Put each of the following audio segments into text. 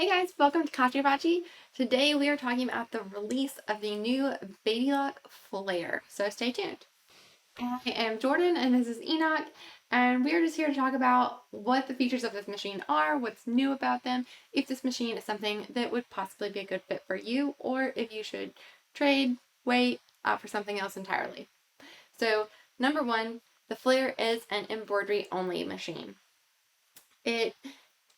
Hey guys, welcome to Kachi Bachi. Today we are talking about the release of the new babylock flare, so stay tuned. I am Jordan and this is Enoch, and we are just here to talk about what the features of this machine are, what's new about them, if this machine is something that would possibly be a good fit for you, or if you should trade, wait, for something else entirely. So, number one, the flare is an embroidery only machine. It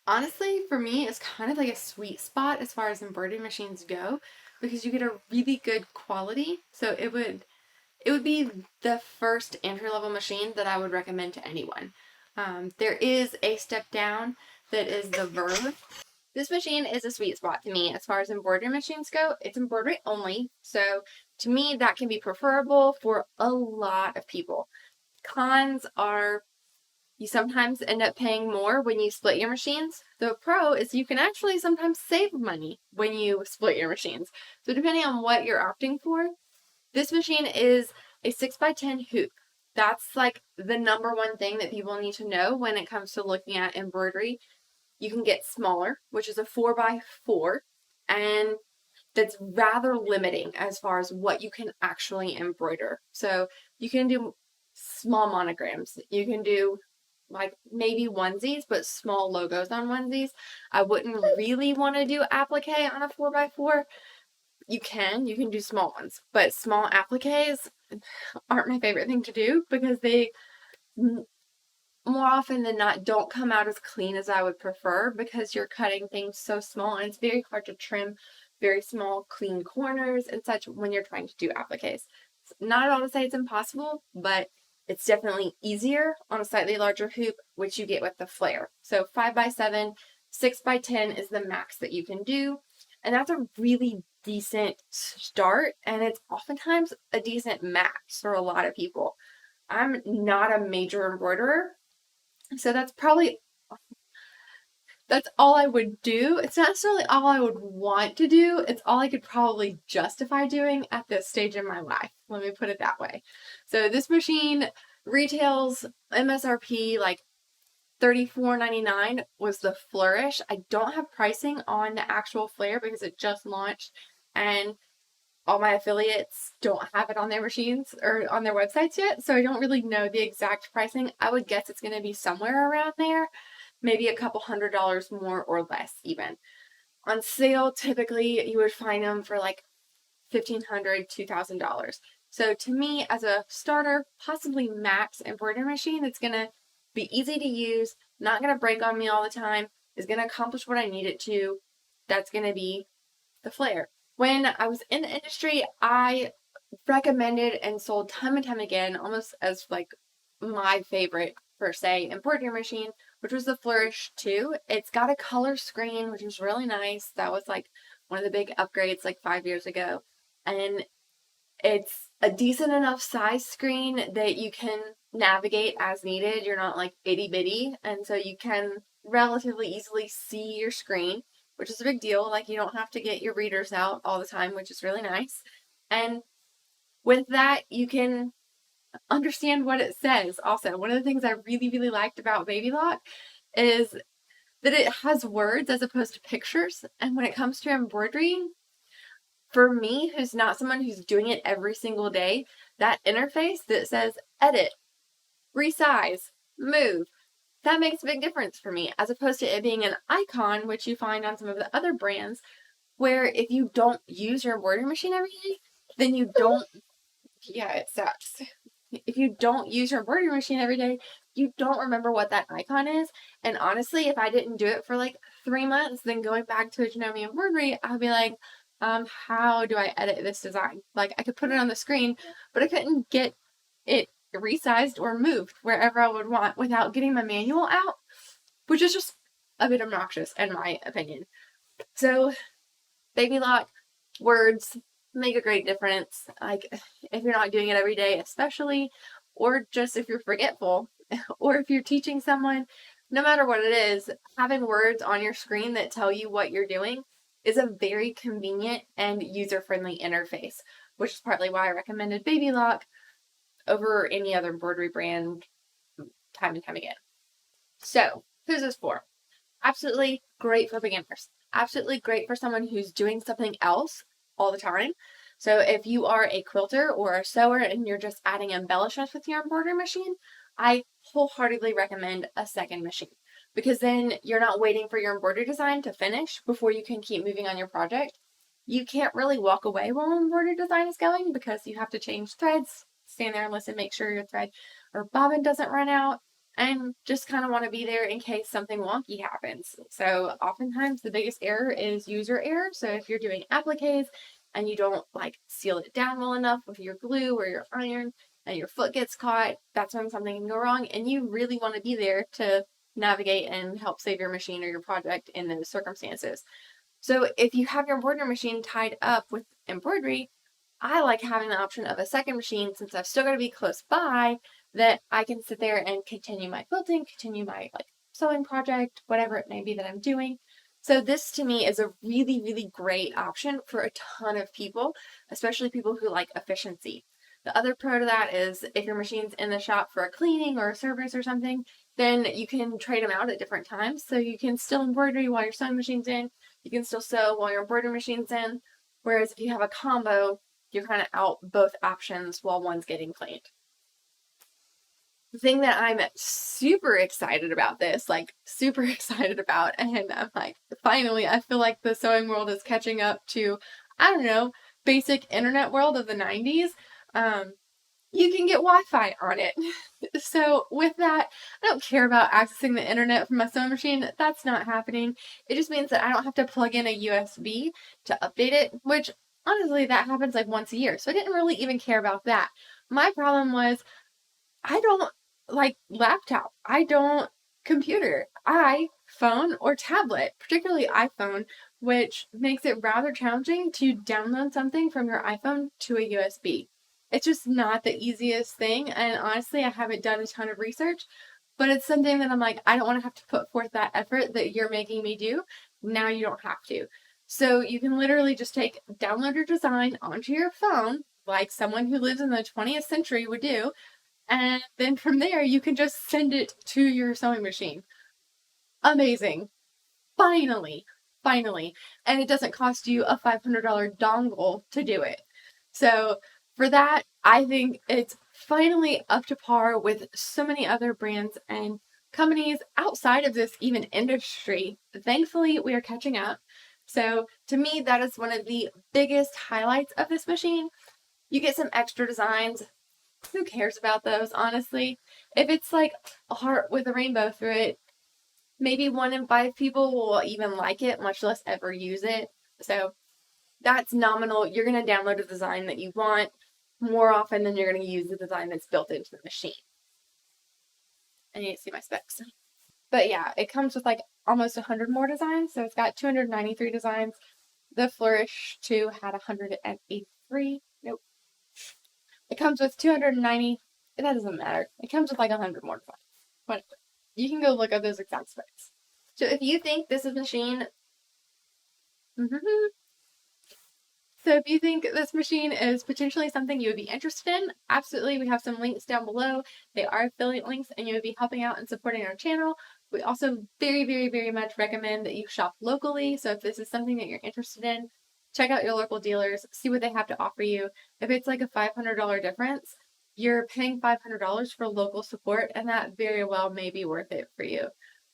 honestly, for me, it's kind of like a sweet spot as far as embroidery machines go because you get a really good quality. So it would be the first entry level machine that I would recommend to anyone. There is a step down that is the Verve. This machine is a sweet spot to me as far as embroidery machines go. It's embroidery only, so to me that can be preferable for a lot of people. Cons are you sometimes end up paying more when you split your machines. The pro is you can actually sometimes save money when you split your machines. So depending on what you're opting for, this machine is a 6x10 hoop. That's like the number one thing that people need to know when it comes to looking at embroidery. You can get smaller, which is a 4x4, and that's rather limiting as far as what you can actually embroider. So you can do small monograms. You can do like maybe onesies, but small logos on onesies. I wouldn't really want to do applique on a 4x4. You can do small ones, but small appliques aren't my favorite thing to do because they more often than not don't come out as clean as I would prefer because you're cutting things so small and it's very hard to trim very small clean corners and such when you're trying to do appliques. Not at all to say it's impossible, but it's definitely easier on a slightly larger hoop, which you get with the flare. So 5x7, 6x10 is the max that you can do. And that's a really decent start. And it's oftentimes a decent max for a lot of people. I'm not a major embroiderer, so that's all I would do. It's not necessarily all I would want to do. It's all I could probably justify doing at this stage in my life. Let me put it that way. So this machine retails MSRP like $34.99 was the Flourish. I don't have pricing on the actual flare because it just launched and all my affiliates don't have it on their machines or on their websites yet. So I don't really know the exact pricing. I would guess it's going to be somewhere around there, maybe a couple $100 more or less even. On sale, typically you would find them for like $1,500, $2,000. So to me, as a starter, possibly max embroidery machine that's going to be easy to use, not going to break on me all the time, is going to accomplish what I need it to, that's going to be the flare. When I was in the industry, I recommended and sold time and time again, almost as like my favorite per se embroidery machine, which was the Flourish II. It's got a color screen, which is really nice. That was like one of the big upgrades like 5 years ago. And it's a decent enough size screen that you can navigate as needed. You're not like itty bitty. And so you can relatively easily see your screen, which is a big deal. Like you don't have to get your readers out all the time, which is really nice. And with that, you can understand what it says. Also, one of the things I really, really liked about babylock is that it has words as opposed to pictures. And when it comes to embroidery, for me, who's not someone who's doing it every single day, that interface that says edit, resize, move, that makes a big difference for me, as opposed to it being an icon, which you find on some of the other brands, where if you don't use your embroidery machine every day, then you don't, yeah, it sucks. If you don't use your embroidery machine every day, you don't remember what that icon is. And honestly, if I didn't do it for like 3 months, then going back to a Janome embroidery, I'll be like, how do I edit this design? Like I could put it on the screen, but I couldn't get it resized or moved wherever I would want without getting my manual out, which is just a bit obnoxious in my opinion. So babylock words make a great difference. Like if you're not doing it every day, especially, or just if you're forgetful, or if you're teaching someone, no matter what it is, having words on your screen that tell you what you're doing is a very convenient and user-friendly interface, which is partly why I recommended babylock over any other embroidery brand time and time again. So, who's this for? Absolutely great for beginners. Absolutely great for someone who's doing something else all the time. So if you are a quilter or a sewer and you're just adding embellishments with your embroidery machine, I wholeheartedly recommend a second machine, because then you're not waiting for your embroidery design to finish before you can keep moving on your project. You can't really walk away while embroidery design is going because you have to change threads, stand there and listen, make sure your thread or bobbin doesn't run out, and just kind of want to be there in case something wonky happens. So oftentimes the biggest error is user error. So if you're doing appliques and you don't like seal it down well enough with your glue or your iron and your foot gets caught, that's when something can go wrong, and you really want to be there to navigate and help save your machine or your project in those circumstances. So if you have your embroidery machine tied up with embroidery, I like having the option of a second machine, since I've still got to be close by, that I can sit there and continue my quilting, continue my like sewing project, whatever it may be that I'm doing. So this to me is a really, really great option for a ton of people, especially people who like efficiency. The other pro to that is if your machine's in the shop for a cleaning or a service or something, then you can trade them out at different times. So you can still embroidery while your sewing machine's in, you can still sew while your embroidery machine's in. Whereas if you have a combo, you're kind of out both options while one's getting cleaned. The thing that I'm super excited about this, like super excited about, and I'm like, finally, I feel like the sewing world is catching up to, I don't know, basic internet world of the 90s. You can get Wi-Fi on it. So with that, I don't care about accessing the internet from my sewing machine. That's not happening. It just means that I don't have to plug in a USB to update it, which honestly, that happens like once a year. So I didn't really even care about that. My problem was I don't like laptop. I don't computer. I phone or tablet, particularly iPhone, which makes it rather challenging to download something from your iPhone to a USB. It's just not the easiest thing. And honestly, I haven't done a ton of research, but it's something that I'm like, I don't want to have to put forth that effort that you're making me do. Now you don't have to. So you can literally just download your design onto your phone, like someone who lives in the 20th century would do, and then from there, you can just send it to your sewing machine. Amazing. Finally. Finally. And it doesn't cost you a $500 dongle to do it. So for that, I think it's finally up to par with so many other brands and companies outside of this even industry. Thankfully, we are catching up. So to me, that is one of the biggest highlights of this machine. You get some extra designs. Who cares about those, honestly? If it's like a heart with a rainbow through it, maybe 1 in 5 people will even like it, much less ever use it. So that's nominal. You're going to download a design that you want more often than you're going to use the design that's built into the machine. I need to see my specs. But yeah, it comes with like almost 100 more designs. So it's got 293 designs. The Flourish II had 183. Nope. It comes with 290. That doesn't matter. It comes with like 100 more designs. Whatever. You can go look up those exact specs. So if you think this is machine, so if you think this machine is potentially something you would be interested in, absolutely, we have some links down below. They are affiliate links, and you would be helping out and supporting our channel. We also very, very, very much recommend that you shop locally. So if this is something that you're interested in, check out your local dealers, see what they have to offer you. If it's like a $500 difference, you're paying $500 for local support, and that very well may be worth it for you.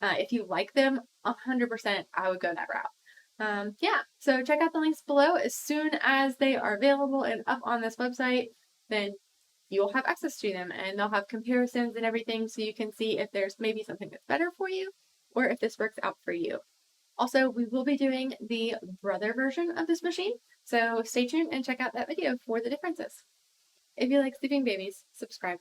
If you like them, 100%, I would go that route. Yeah, so check out the links below. As soon as they are available and up on this website, then you'll have access to them, and they'll have comparisons and everything, so you can see if there's maybe something that's better for you or if this works out for you. Also, we will be doing the brother version of this machine, so stay tuned and check out that video for the differences. If you like sleeping babies, subscribe.